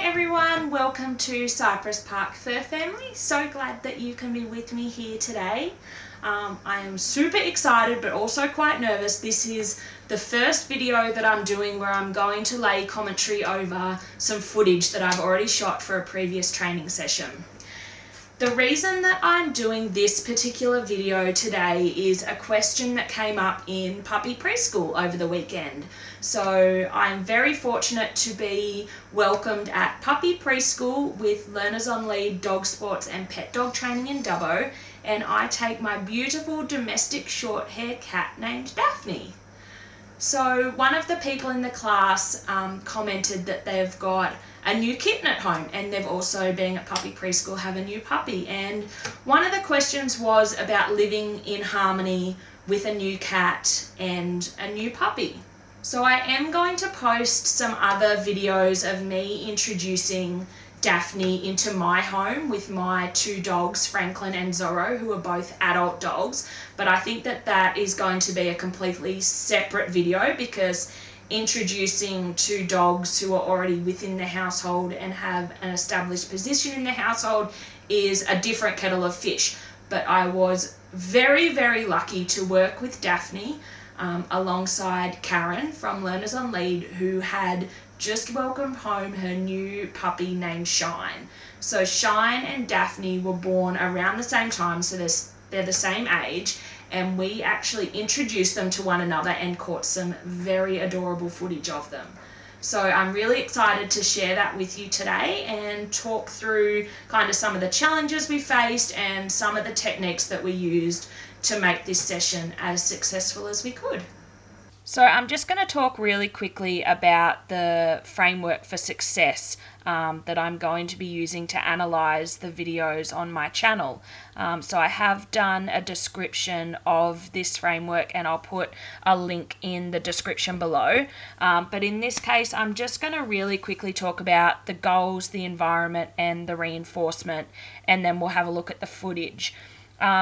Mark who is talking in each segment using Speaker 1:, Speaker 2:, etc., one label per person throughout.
Speaker 1: everyone, welcome to Cypress Park Fur Family. So glad that you can be with me here today. I am super excited but also quite nervous. This is the first video that I'm doing where I'm going to lay commentary over some footage that I've already shot for a previous training session. The reason that I'm doing this particular video today is a question that came up in puppy preschool over the weekend. So I'm very fortunate to be welcomed at puppy preschool with Learners on Lead Dog Sports and Pet Dog Training in Dubbo, and I take my beautiful domestic short hair cat named Daphne. So one of the people in the class commented that they've got a new kitten at home, and they've also, being at puppy preschool, have a new puppy. And one of the questions was about living in harmony with a new cat and a new puppy. So I am going to post some other videos of me introducing Daphne into my home with my two dogs, Franklin and Zorro, who are both adult dogs. But I think that that is going to be a completely separate video, because introducing two dogs who are already within the household and have an established position in the household is a different kettle of fish. But I was very, very lucky to work with Daphne alongside Karen from Learners on Lead, who had just welcomed home her new puppy named Shine. So Shine and Daphne were born around the same time, so they're the same age, and we actually introduced them to one another and caught some very adorable footage of them. So I'm really excited to share that with you today and talk through kind of some of the challenges we faced and some of the techniques that we used to make this session as successful as we could. So I'm just going to talk really quickly about the framework for success that I'm going to be using to analyze the videos on my channel. So I have done a description of this framework, and I'll put a link in the description below. But in this case, I'm just going to really quickly talk about the goals, the environment, and the reinforcement, and then we'll have a look at the footage.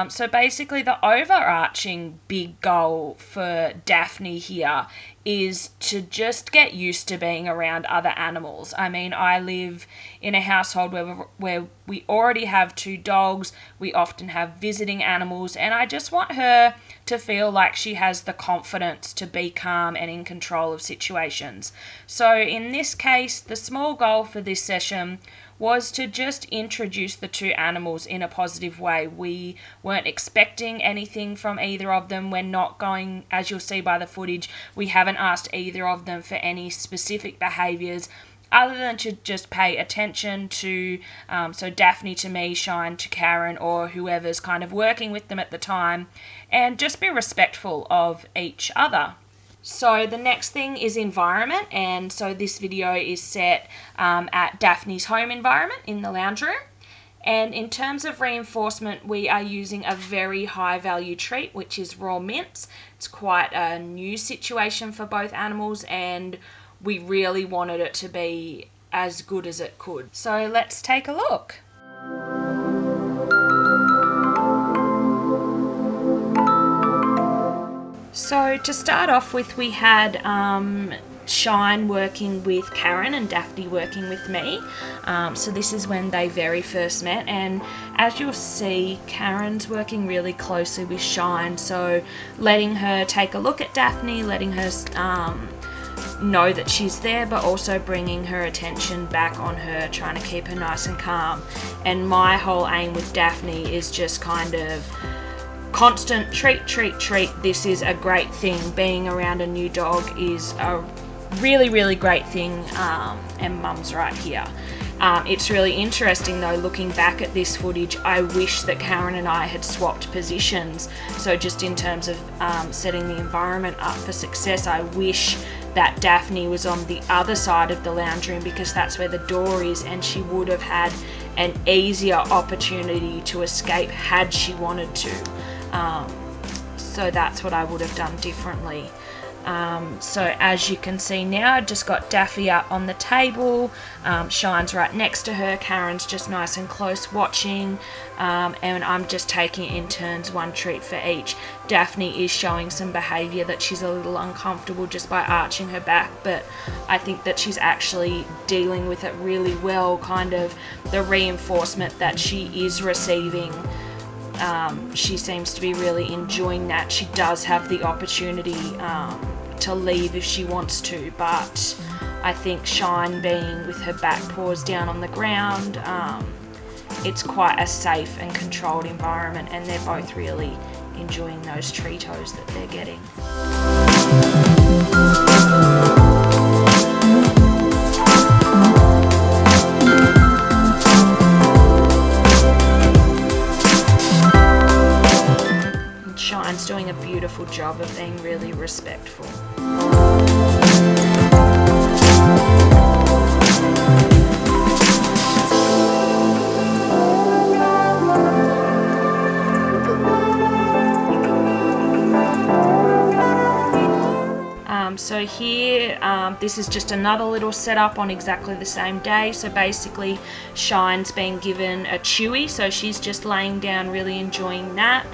Speaker 1: So basically the overarching big goal for Daphne here is to just get used to being around other animals. I mean, I live in a household where we already have two dogs. We often have visiting animals, and I just want her to feel like she has the confidence to be calm and in control of situations. So in this case, the small goal for this session was to just introduce the two animals in a positive way. We weren't expecting anything from either of them. We're not going, as you'll see by the footage, we haven't asked either of them for any specific behaviours other than to just pay attention to, so Daphne to me, Shine to Karen, or whoever's kind of working with them at the time, and just be respectful of each other. So the next thing is environment, and so this video is set at Daphne's home environment in the lounge room. And in terms of reinforcement, we are using a very high value treat, which is raw mints. It's quite a new situation for both animals, and we really wanted it to be as good as it could. So let's take a look. So to start off with, we had Shine working with Karen and Daphne working with me. So this is when they very first met, and as you'll see, Karen's working really closely with Shine, so letting her take a look at Daphne, letting her know that she's there, but also bringing her attention back on her, trying to keep her nice and calm. And my whole aim with Daphne is just kind of constant treat, treat, treat. This is a great thing. Being around a new dog is a really, really great thing, and Mum's right here. It's really interesting though, looking back at this footage, I wish that Karen and I had swapped positions. So just in terms of setting the environment up for success, I wish that Daphne was on the other side of the lounge room, because that's where the door is, and she would have had an easier opportunity to escape had she wanted to. So that's what I would have done differently. So as you can see now, I just got Daffy up on the table. Shine's right next to her. Karen's just nice and close watching, and I'm just taking it in turns, one treat for each. Daphne is showing some behaviour that she's a little uncomfortable just by arching her back, but I think that she's actually dealing with it really well, kind of the reinforcement that she is receiving. She seems to be really enjoying that. She does have the opportunity to leave if she wants to, but I think Shine being with her back paws down on the ground, it's quite a safe and controlled environment, and they're both really enjoying those Treatos that they're getting. Shine's doing a beautiful job of being really respectful. So here, this is just another little setup on exactly the same day. So basically, Shine's been given a chewy, so she's just laying down, really enjoying that.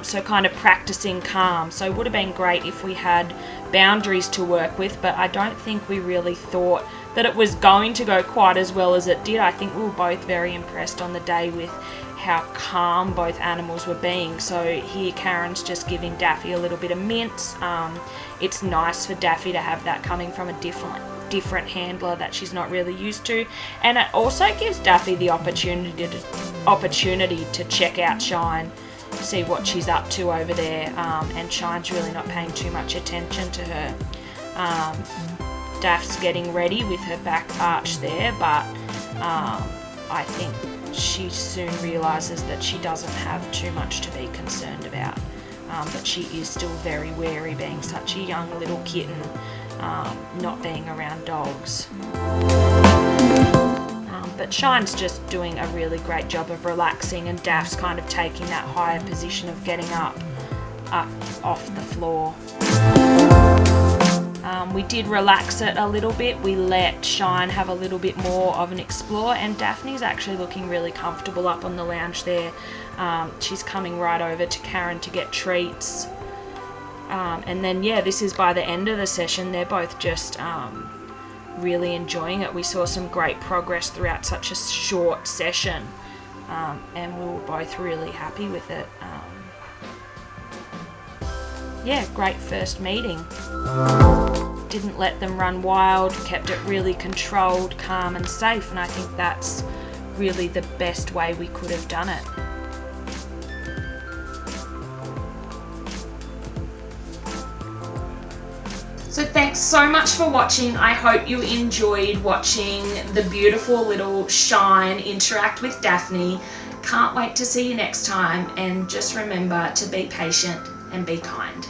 Speaker 1: So kind of practicing calm. So it would have been great if we had boundaries to work with, but I don't think we really thought that it was going to go quite as well as it did. I think we were both very impressed on the day with how calm both animals were being. So here Karen's just giving Daffy a little bit of mince. It's nice for Daffy to have that coming from a different handler that she's not really used to, and it also gives Daffy the opportunity to check out Shine, see what she's up to over there, and Shine's really not paying too much attention to her. Daph's getting ready with her back arched there, but I think she soon realises that she doesn't have too much to be concerned about, but she is still very wary, being such a young little kitten, not being around dogs. But Shine's just doing a really great job of relaxing, and Daph's kind of taking that higher position of getting up off the floor. We did relax it a little bit. We let Shine have a little bit more of an explore, and Daphne's actually looking really comfortable up on the lounge there. She's coming right over to Karen to get treats. And then, yeah, this is by the end of the session. They're both just really enjoying it. We saw some great progress throughout such a short session, and we were both really happy with it. Yeah, great first meeting. Didn't let them run wild, kept it really controlled, calm and safe, and I think that's really the best way we could have done it. So thanks so much for watching. I hope you enjoyed watching the beautiful little Shine interact with Daphne. Can't wait to see you next time, and just remember to be patient and be kind.